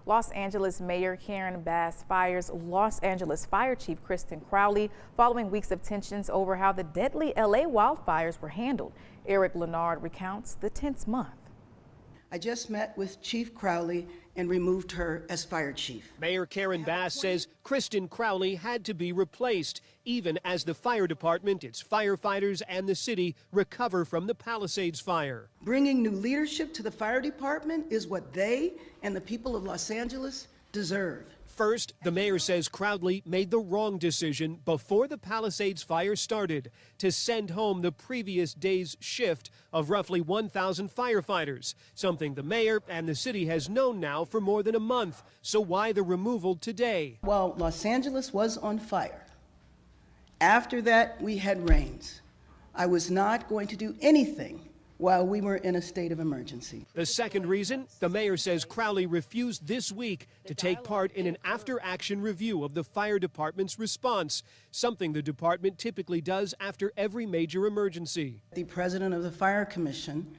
Los Angeles Mayor Karen Bass fires Los Angeles Fire Chief Kristin Crowley following weeks of tensions over how the deadly LA wildfires were handled. Eric Leonard recounts the tense month. I just met with Chief Crowley and removed her as fire chief. Mayor Karen Bass says Kristin Crowley had to be replaced, even as the fire department, its firefighters, and the city recover from the Palisades fire. Bringing new leadership to the fire department is what they and the people of Los Angeles deserve. First, the mayor says Crowley made the wrong decision before the Palisades fire started to send home the previous day's shift of roughly 1,000 firefighters, something the mayor and the city has known now for more than a month. So why the removal today? Well, Los Angeles was on fire. After that, we had rains. I was not going to do anything while we were in a state of emergency. The second reason, the mayor says Crowley refused this week to take part in an after-action review of the fire department's response, something the department typically does after every major emergency. The president of the Fire Commission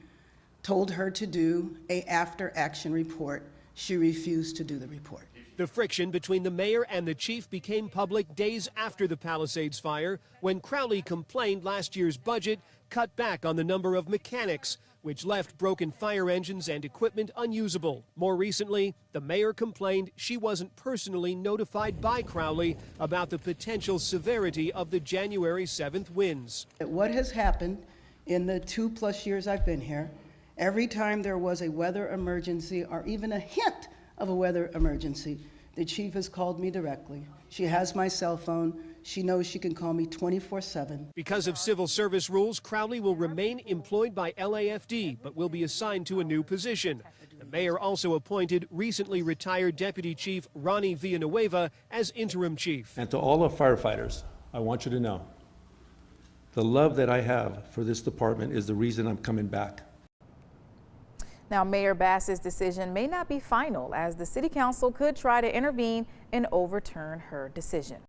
told her to do an after-action report. She refused to do the report. The friction between the mayor and the chief became public days after the Palisades fire, when Crowley complained last year's budget cut back on the number of mechanics, which left broken fire engines and equipment unusable. More recently, the mayor complained she wasn't personally notified by Crowley about the potential severity of the January 7th winds. What has happened in the 2+ years I've been here, every time there was a weather emergency or even a hint of a weather emergency, the chief has called me directly. She has my cell phone. She knows she can call me 24/7. Because of civil service rules, Crowley will remain employed by LAFD, but will be assigned to a new position. The mayor also appointed recently retired Deputy Chief Ronnie Villanueva as interim chief. And to all the firefighters, I want you to know, the love that I have for this department is the reason I'm coming back. Now, Mayor Bass's decision may not be final, as the city council could try to intervene and overturn her decision.